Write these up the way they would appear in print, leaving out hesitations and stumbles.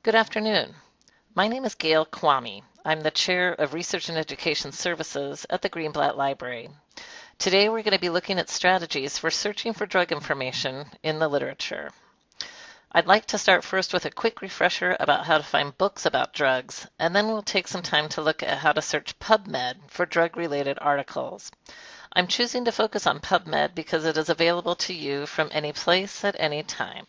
Good afternoon. My name is Gail Kouame. I'm the Chair of Research and Education Services at the Greenblatt Library. Today we're going to be looking at strategies for searching for drug information in the literature. I'd like to start first with a quick refresher about how to find books about drugs, and then we'll take some time to look at how to search Pubmed for drug-related articles. I'm choosing to focus on Pubmed because it is available to you from any place at any time.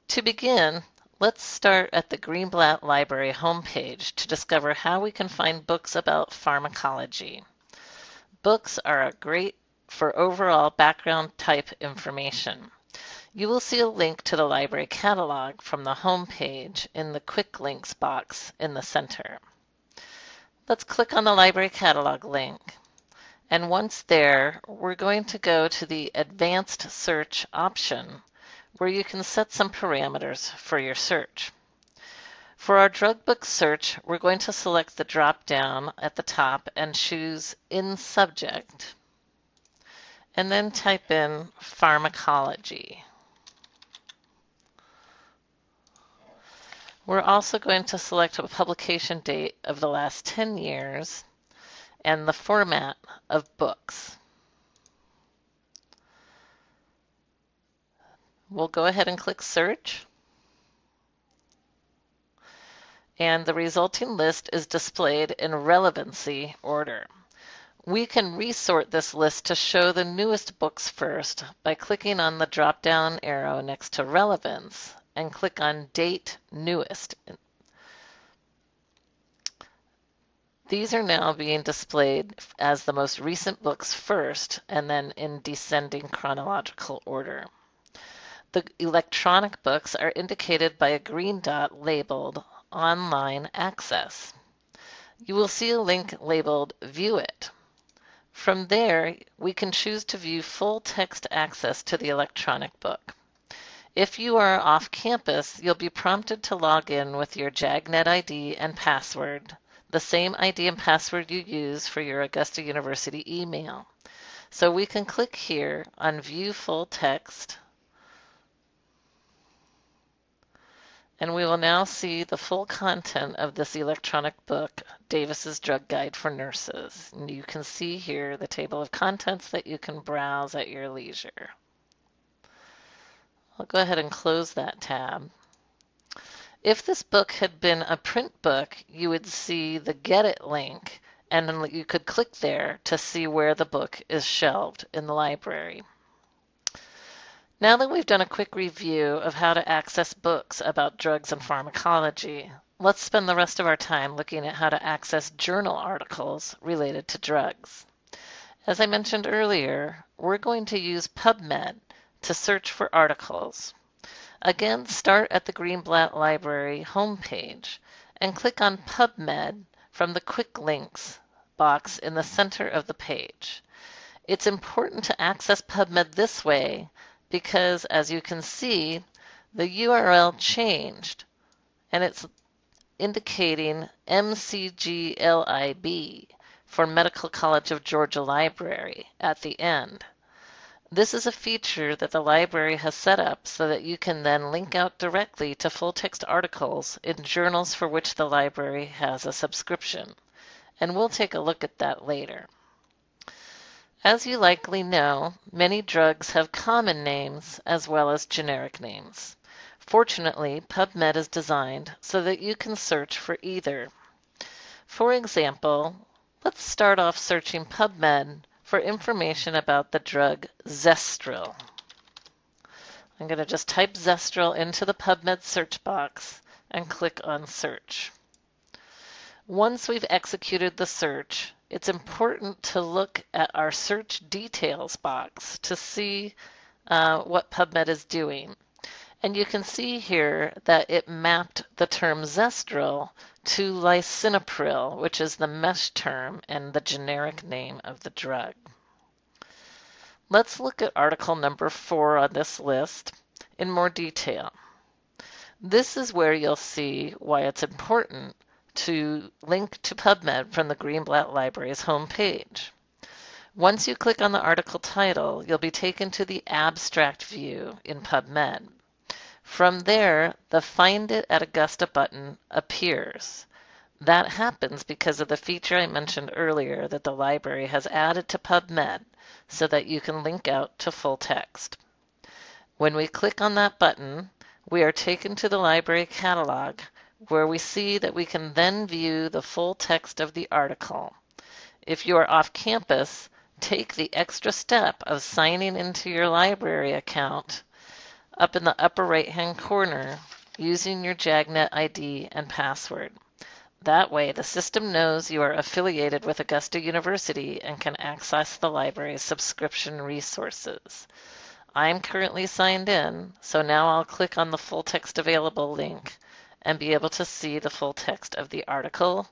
To begin, let's start at the Greenblatt Library homepage to discover how we can find books about pharmacology. Books are great for overall background type information. You will see a link to the library catalog from the homepage in the Quick Links box in the center. Let's click on the library catalog link. And once there, we're going to go to the Advanced Search option, where you can set some parameters for your search. For our drug book search, we're going to select the drop-down at the top and choose In Subject, and then type in Pharmacology. We're also going to select a publication date of the last 10 years and the format of books. We'll go ahead and click Search, and the resulting list is displayed in relevancy order. We can resort this list to show the newest books first by clicking on the drop-down arrow next to Relevance and click on Date Newest. These are now being displayed as the most recent books first and then in descending chronological order. The electronic books are indicated by a green dot labeled Online Access. You will see a link labeled View It. From there, we can choose to view full text access to the electronic book. If you are off campus, you'll be prompted to log in with your JAGNet ID and password, the same ID and password you use for your Augusta University email. So we can click here on View Full Text, and we will now see the full content of this electronic book, Davis's Drug Guide for Nurses. And you can see here the table of contents that you can browse at your leisure. I'll go ahead and close that tab. If this book had been a print book, you would see the Get It link, and then you could click there to see where the book is shelved in the library. Now that we've done a quick review of how to access books about drugs and pharmacology, let's spend the rest of our time looking at how to access journal articles related to drugs. As I mentioned earlier, we're going to use Pubmed to search for articles. Again, start at the Greenblatt Library homepage and click on Pubmed from the Quick Links box in the center of the page. It's important to access Pubmed this way because, as you can see, the URL changed and it's indicating MCGLIB for Medical College of Georgia Library at the end. This is a feature that the library has set up so that you can then link out directly to full-text articles in journals for which the library has a subscription. And we'll take a look at that later. As you likely know, many drugs have common names as well as generic names. Fortunately, Pubmed is designed so that you can search for either. For example, let's start off searching Pubmed for information about the drug Zestril. I'm going to just type Zestril into the Pubmed search box and click on Search. Once we've executed the search, it's important to look at our search details box to see what Pubmed is doing. And you can see here that it mapped the term Zestril to lisinopril, which is the mesh term and the generic name of the drug. Let's look at article number 4 on this list in more detail. This is where you'll see why it's important to link to Pubmed from the Greenblatt Library's homepage. Once you click on the article title, you'll be taken to the abstract view in Pubmed. From there, the Find It at Augusta button appears. That happens because of the feature I mentioned earlier that the library has added to Pubmed so that you can link out to full text. When we click on that button, we are taken to the library catalog where we see that we can then view the full text of the article. If you are off campus, take the extra step of signing into your library account up in the upper right-hand corner using your JAGNet ID and password. That way, the system knows you are affiliated with Augusta University and can access the library's subscription resources. I'm currently signed in, so now I'll click on the full text available link and be able to see the full text of the article,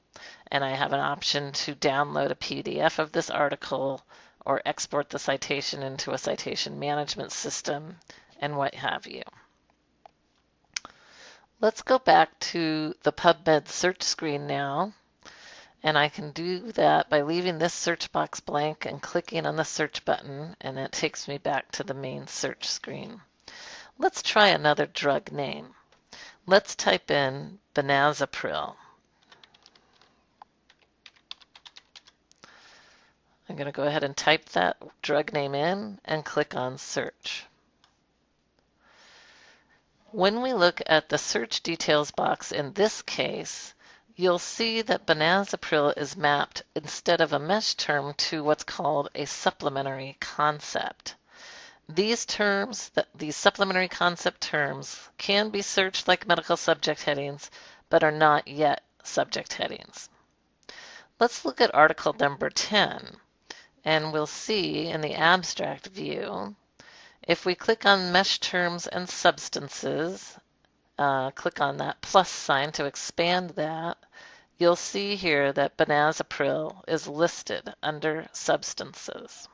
and I have an option to download a PDF of this article or export the citation into a citation management system and what have you. Let's go back to the Pubmed search screen now, and I can do that by leaving this search box blank and clicking on the search button, and it takes me back to the main search screen. Let's try another drug name. Let's type in benazepril. I'm going to go ahead and type that drug name in and click on search. When we look at the search details box in this case, you'll see that benazepril is mapped instead of a mesh term to what's called a supplementary concept. These terms, these supplementary concept terms, can be searched like medical subject headings, but are not yet subject headings. Let's look at article number 10, and we'll see in the abstract view, if we click on mesh terms and substances, click on that plus sign to expand that, you'll see here that benazepril is listed under substances.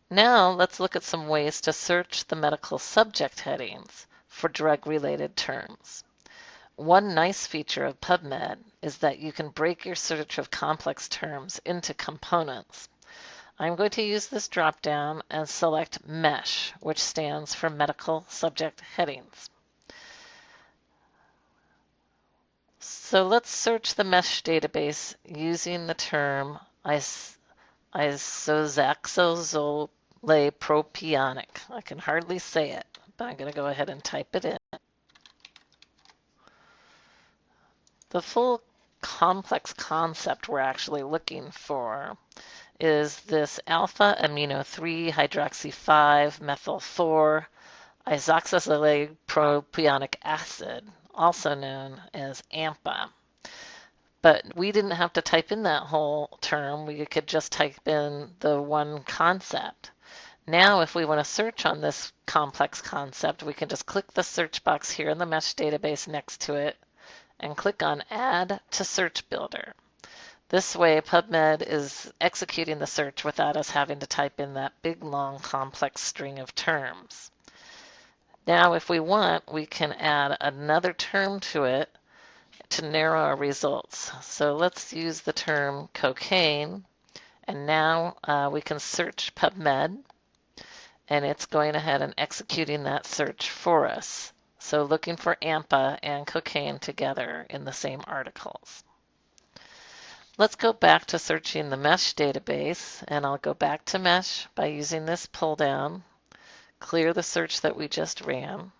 Now let's look at some ways to search the medical subject headings for drug-related terms. One nice feature of Pubmed is that you can break your search of complex terms into components. I'm going to use this drop-down and select MESH, which stands for Medical Subject Headings. So let's search the MESH database using the term isoxazopropionic. I can hardly say it, but I'm going to go ahead and type it in. The full complex concept we're actually looking for is this alpha amino 3 hydroxy 5 methyl 4 isoxazopropionic acid, also known as AMPA. But we didn't have to type in that whole term. We could just type in the one concept. Now, if we want to search on this complex concept, we can just click the search box here in the MESH database next to it and click on Add to Search Builder. This way, Pubmed is executing the search without us having to type in that big, long, complex string of terms. Now, if we want, we can add another term to it to narrow our results. So let's use the term cocaine, and now we can search Pubmed, and it's going ahead and executing that search for us. So looking for AMPA and cocaine together in the same articles. Let's go back to searching the MESH database, and I'll go back to MESH by using this pull down, clear the search that we just ran,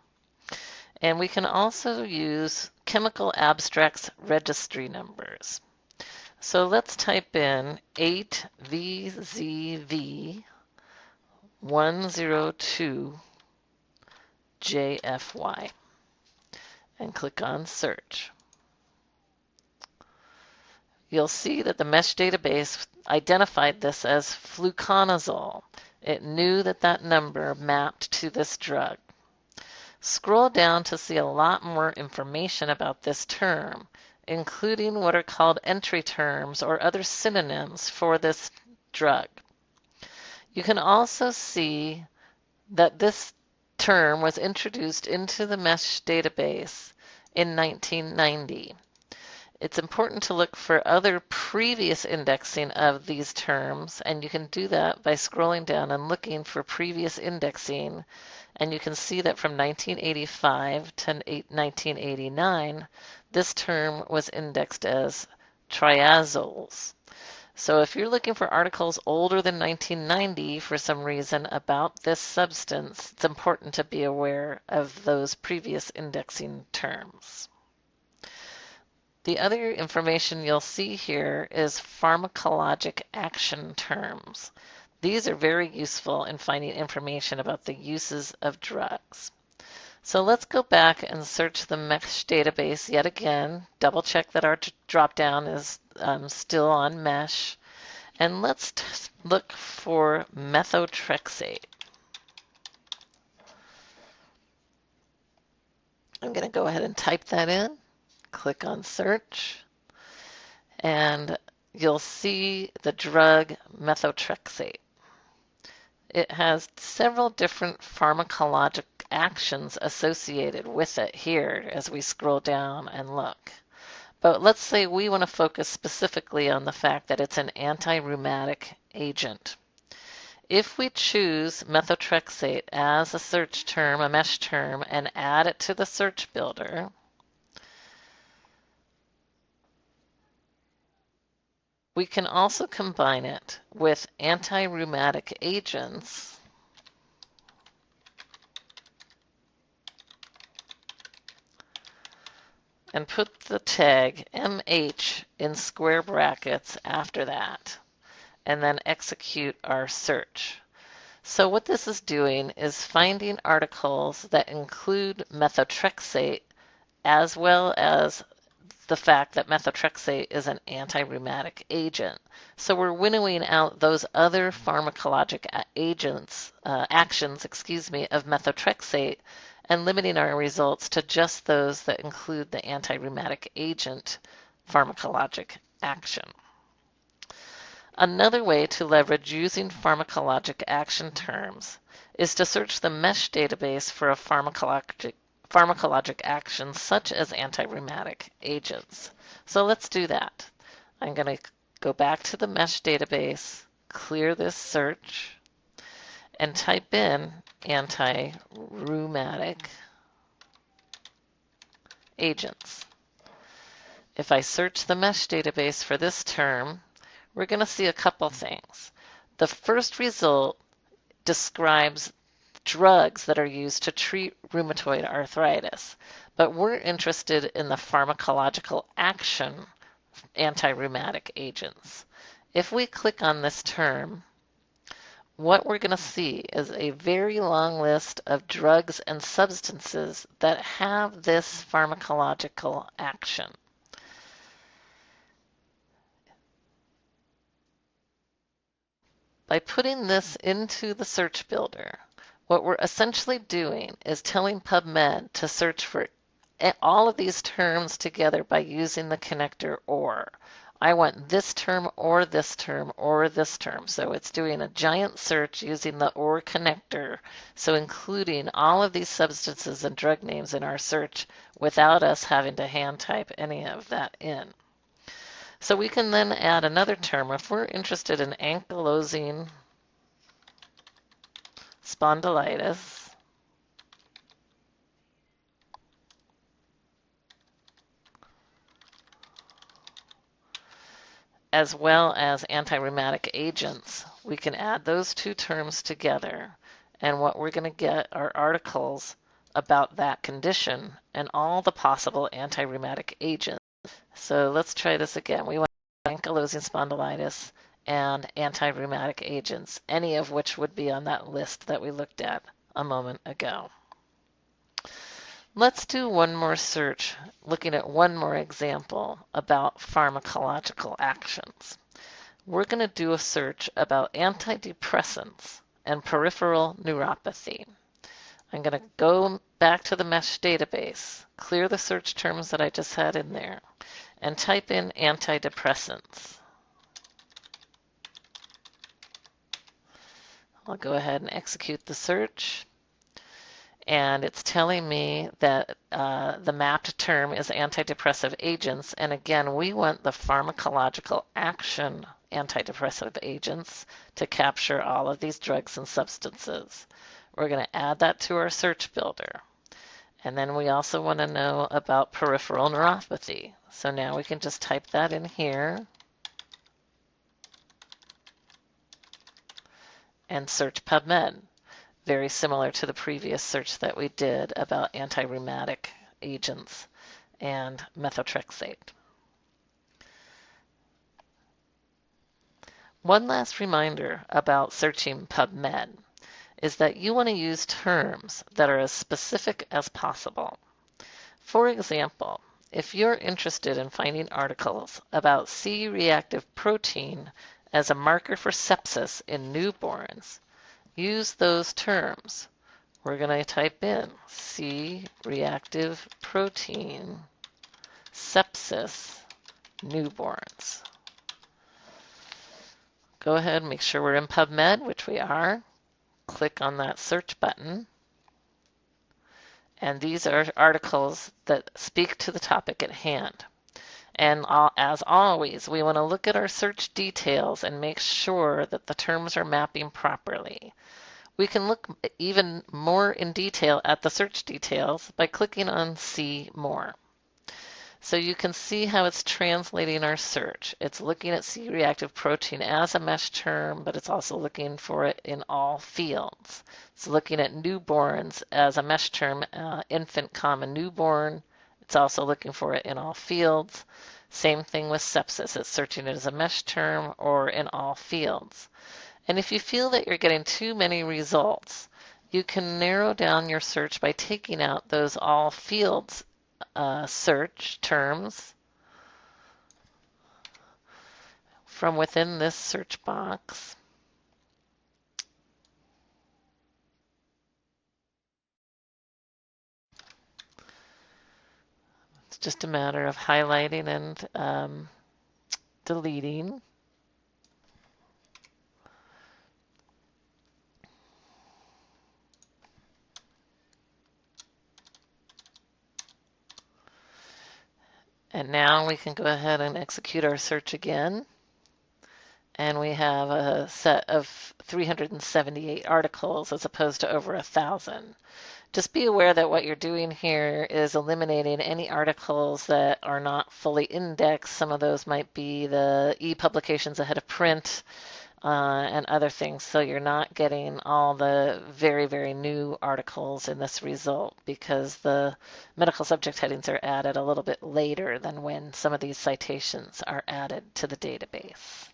and we can also use chemical abstracts registry numbers. So let's type in 8VZV102JFY and click on search. You'll see that the MESH database identified this as fluconazole. It knew that that number mapped to this drug. Scroll down to see a lot more information about this term, including what are called entry terms or other synonyms for this drug. You can also see that this term was introduced into the MESH database in 1990. It's important to look for other previous indexing of these terms, and you can do that by scrolling down and looking for previous indexing, and you can see that from 1985 to 1989, this term was indexed as triazoles. So if you're looking for articles older than 1990 for some reason about this substance, it's important to be aware of those previous indexing terms. The other information you'll see here is pharmacologic action terms. These are very useful in finding information about the uses of drugs. So let's go back and search the MESH database yet again, double check that our dropdown is still on MESH, and let's look for methotrexate. I'm going to go ahead and type that in. Click on search, and you'll see the drug methotrexate. It has several different pharmacologic actions associated with it here as we scroll down and look. But let's say we want to focus specifically on the fact that it's an anti-rheumatic agent. If we choose methotrexate as a search term, a MESH term, and add it to the search builder, we can also combine it with anti-rheumatic agents and put the tag MH in square brackets after that, and then execute our search. So what this is doing is finding articles that include methotrexate as well as the fact that methotrexate is an anti-rheumatic agent. So we're winnowing out those other pharmacologic actions, of methotrexate and limiting our results to just those that include the anti-rheumatic agent pharmacologic action. Another way to leverage using pharmacologic action terms is to search the MESH database for a pharmacologic actions such as anti-rheumatic agents. So let's do that. I'm going to go back to the MESH database, clear this search, and type in anti-rheumatic agents. If I search the MESH database for this term, we're going to see a couple things. The first result describes drugs that are used to treat rheumatoid arthritis, but we're interested in the pharmacological action anti-rheumatic agents. If we click on this term, what we're going to see is a very long list of drugs and substances that have this pharmacological action. By putting this into the search builder, what we're essentially doing is telling Pubmed to search for all of these terms together by using the connector OR. I want this term or this term or this term. So it's doing a giant search using the OR connector, so including all of these substances and drug names in our search without us having to hand type any of that in. So we can then add another term. If we're interested in ankylosing spondylitis, as well as anti-rheumatic agents, we can add those two terms together. And what we're going to get are articles about that condition and all the possible anti-rheumatic agents. So let's try this again. We want ankylosing spondylitis and anti-rheumatic agents, any of which would be on that list that we looked at a moment ago. Let's do one more search, looking at one more example about pharmacological actions. We're going to do a search about antidepressants and peripheral neuropathy. I'm going to go back to the MESH database, clear the search terms that I just had in there, and type in antidepressants. I'll go ahead and execute the search. and it's telling me that the mapped term is antidepressive agents. And again, we want the pharmacological action antidepressive agents to capture all of these drugs and substances. We're going to add that to our search builder. And then we also want to know about peripheral neuropathy. So now we can just type that in here and search Pubmed. Very similar to the previous search that we did about anti-rheumatic agents and methotrexate. One last reminder about searching Pubmed is that you want to use terms that are as specific as possible. For example, if you're interested in finding articles about C-reactive protein as a marker for sepsis in newborns, use those terms. We're going to type in C-reactive protein, sepsis, newborns. Go ahead and make sure we're in Pubmed, which we are. Click on that search button. And these are articles that speak to the topic at hand. And as always, we want to look at our search details and make sure that the terms are mapping properly. We can look even more in detail at the search details by clicking on See More. So you can see how it's translating our search. It's looking at C-reactive protein as a mesh term, but it's also looking for it in all fields. It's looking at newborns as a mesh term, infant, newborn. It's also looking for it in all fields. Same thing with sepsis. It's searching it as a mesh term or in all fields. And if you feel that you're getting too many results, you can narrow down your search by taking out those all fields search terms from within this search box. It's just a matter of highlighting and deleting. And now we can go ahead and execute our search again. And we have a set of 378 articles as opposed to over 1,000. Just be aware that what you're doing here is eliminating any articles that are not fully indexed. Some of those might be the e-publications ahead of print and other things. So you're not getting all the very, very new articles in this result because the medical subject headings are added a little bit later than when some of these citations are added to the database.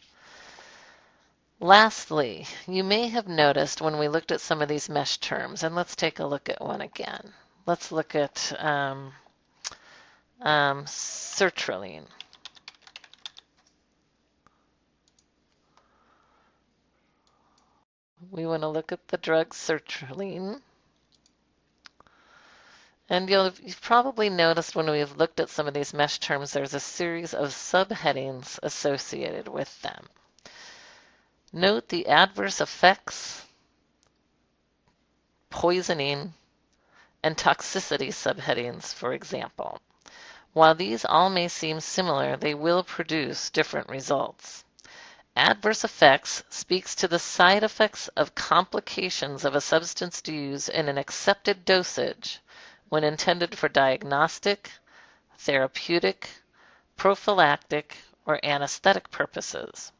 Lastly, you may have noticed when we looked at some of these mesh terms, and let's take a look at one again. Let's look at sertraline. We want to look at the drug sertraline. And you've probably noticed when we've looked at some of these mesh terms, there's a series of subheadings associated with them. Note the adverse effects, poisoning, and toxicity subheadings, for example. While these all may seem similar, they will produce different results. Adverse effects speaks to the side effects of complications of a substance used in an accepted dosage when intended for diagnostic, therapeutic, prophylactic, or anesthetic purposes.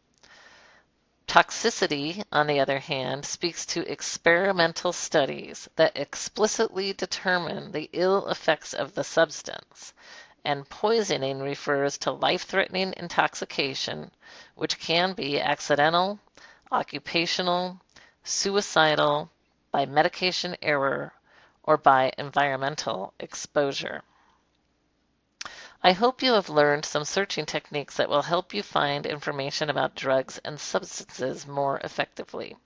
Toxicity, on the other hand, speaks to experimental studies that explicitly determine the ill effects of the substance, and poisoning refers to life-threatening intoxication, which can be accidental, occupational, suicidal, by medication error, or by environmental exposure. I hope you have learned some searching techniques that will help you find information about drugs and substances more effectively.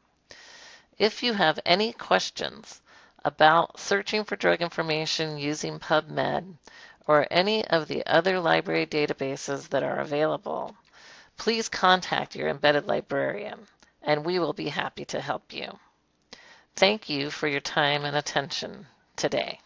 If you have any questions about searching for drug information using Pubmed or any of the other library databases that are available, please contact your embedded librarian, and we will be happy to help you. Thank you for your time and attention today.